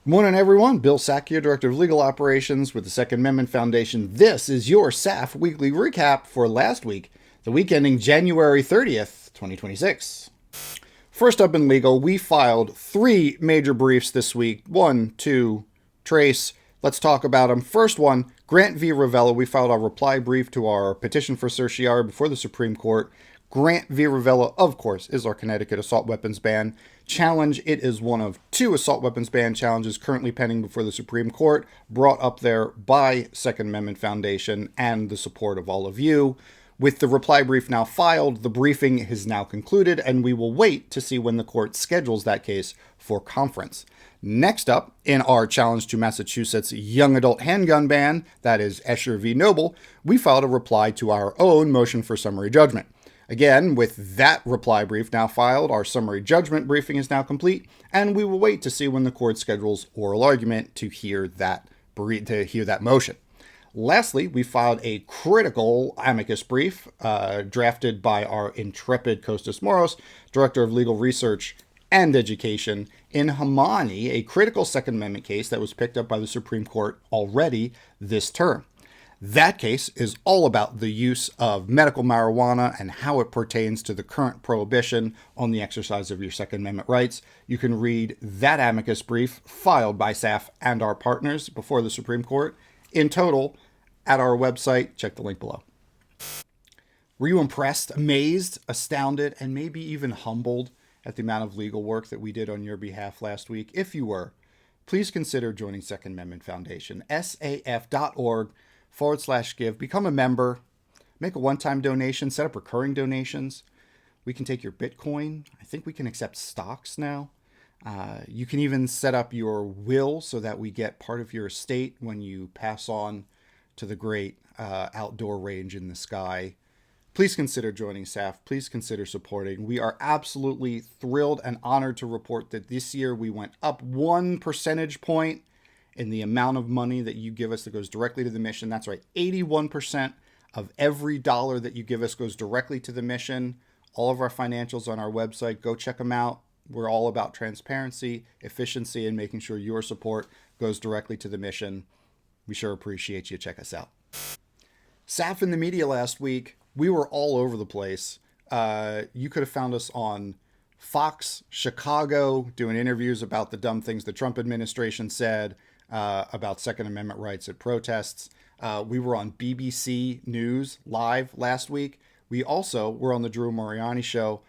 Morning, everyone. Bill Sack here, Director of Legal Operations with the Second Amendment Foundation. This is your SAF weekly recap for last week, the week ending January 30th, 2026. First up in legal, we filed 3 major briefs this week. 1, 2, trace. Let's talk about them. First one, Grant v. Ravella. We filed our reply brief to our petition for certiorari before the Supreme Court. Grant v. Ravella, of course, is our Connecticut assault weapons ban challenge. It is one of 2 assault weapons ban challenges currently pending before the Supreme Court, brought up there by Second Amendment Foundation and the support of all of you. With the reply brief now filed, the briefing is now concluded, and we will wait to see when the court schedules that case for conference. Next up, in our challenge to Massachusetts young adult handgun ban, that is Escher v. Noble, we filed a reply to our own motion for summary judgment. Again, with that reply brief now filed, our summary judgment briefing is now complete, and we will wait to see when the court schedules oral argument to hear that motion. Lastly, we filed a critical amicus brief drafted by our intrepid Costas Moros, Director of Legal Research and Education, in Hamani, a critical Second Amendment case that was picked up by the Supreme Court already this term. That case is all about the use of medical marijuana and how it pertains to the current prohibition on the exercise of your Second Amendment rights. You can read that amicus brief filed by SAF and our partners before the Supreme Court in total at our website. Check the link below. Were you impressed, amazed, astounded, and maybe even humbled at the amount of legal work that we did on your behalf last week? If you were, please consider joining Second Amendment Foundation, saf.org/give. Become a member, make a one-time donation, set up recurring donations. We can take your Bitcoin. I think we can accept stocks now. You can even set up your will so that we get part of your estate when you pass on to the great outdoor range in the sky. Please consider joining SAF. Please consider supporting. We are absolutely thrilled and honored to report that this year we went up 1 percentage point in the amount of money that you give us that goes directly to the mission. That's right, 81% of every dollar that you give us goes directly to the mission. All of our financials on our website. Go check them out. We're all about transparency, efficiency, and making sure your support goes directly to the mission. We sure appreciate you. Check us out. SAF in the media last week, we were all over the place. You could have found us on Fox, Chicago, doing interviews about the dumb things the Trump administration said about Second Amendment rights at protests. We were on BBC News live last week. We also were on the Drew Mariani show.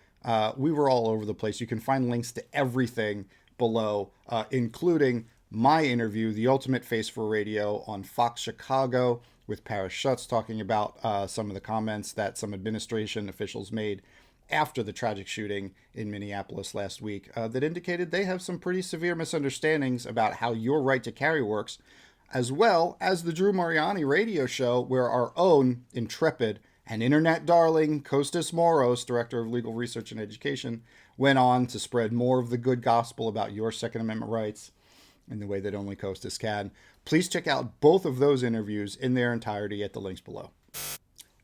We were all over the place. You can find links to everything below, including my interview, The Ultimate Face for Radio, on Fox Chicago with Paris Schutz, talking about some of the comments that some administration officials made after the tragic shooting in Minneapolis last week that indicated they have some pretty severe misunderstandings about how your right to carry works, as well as the Drew Mariani radio show, where our own intrepid and internet darling Costas Moros, Director of Legal Research and Education, went on to spread more of the good gospel about your Second Amendment rights in the way that only Costas can. Please check out both of those interviews in their entirety at the links below.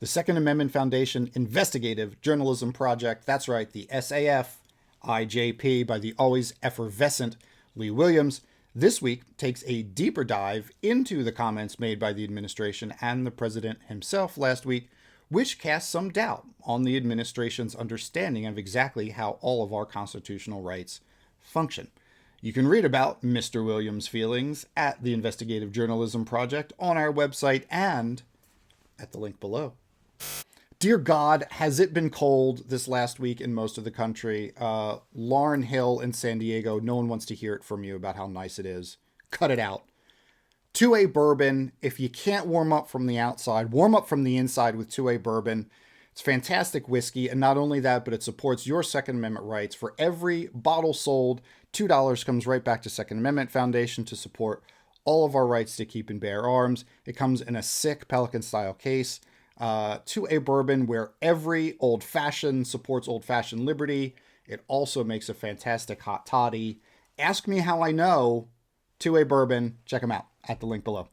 The Second Amendment Foundation Investigative Journalism Project, that's right, the SAF IJP by the always effervescent Lee Williams, this week takes a deeper dive into the comments made by the administration and the president himself last week, which casts some doubt on the administration's understanding of exactly how all of our constitutional rights function. You can read about Mr. Williams' feelings at the Investigative Journalism Project on our website and at the link below. Dear God, has it been cold this last week in most of the country? Lauren Hill in San Diego, no one wants to hear it from you about how nice it is. Cut it out. 2A bourbon, if you can't warm up from the outside, warm up from the inside with 2A bourbon. It's fantastic whiskey, and not only that, but it supports your Second Amendment rights. For every bottle sold, $2 comes right back to Second Amendment Foundation to support all of our rights to keep and bear arms. It comes in a sick Pelican-style case. 2A bourbon, where every old-fashioned supports old-fashioned liberty. It also makes a fantastic hot toddy. Ask me how I know. 2A bourbon. Check them out at the link below.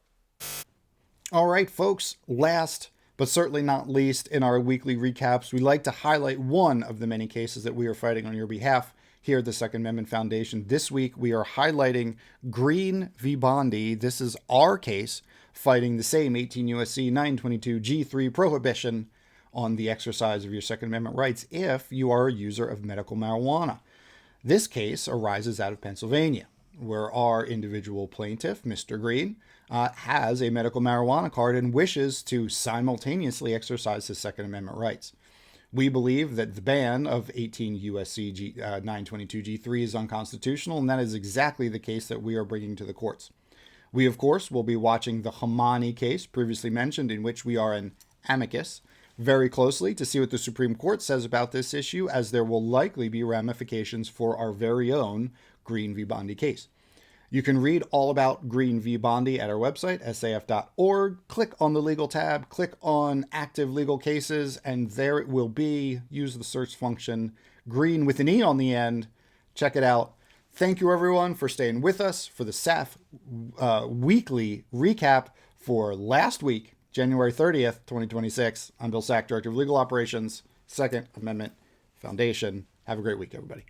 All right, folks, last but certainly not least in our weekly recaps, we like to highlight one of the many cases that we are fighting on your behalf here at the Second Amendment Foundation. This week, we are highlighting Green v. Bondi. This is our case fighting the same 18 U.S.C. 922 G3 prohibition on the exercise of your Second Amendment rights if you are a user of medical marijuana. This case arises out of Pennsylvania, where our individual plaintiff, Mr. Green, has a medical marijuana card and wishes to simultaneously exercise his Second Amendment rights. We believe that the ban of 18 U.S.C. 922 G3 is unconstitutional, and that is exactly the case that we are bringing to the courts. We, of course, will be watching the Hamani case previously mentioned, in which we are an amicus, very closely to see what the Supreme Court says about this issue, as there will likely be ramifications for our very own Green v. Bondi case. You can read all about Green v. Bondi at our website, saf.org. Click on the legal tab, click on active legal cases, and there it will be. Use the search function, Green with an E on the end. Check it out. Thank you, everyone, for staying with us for the SAF weekly recap for last week, January 30th, 2026. I'm Bill Sack, Director of Legal Operations, Second Amendment Foundation. Have a great week, everybody.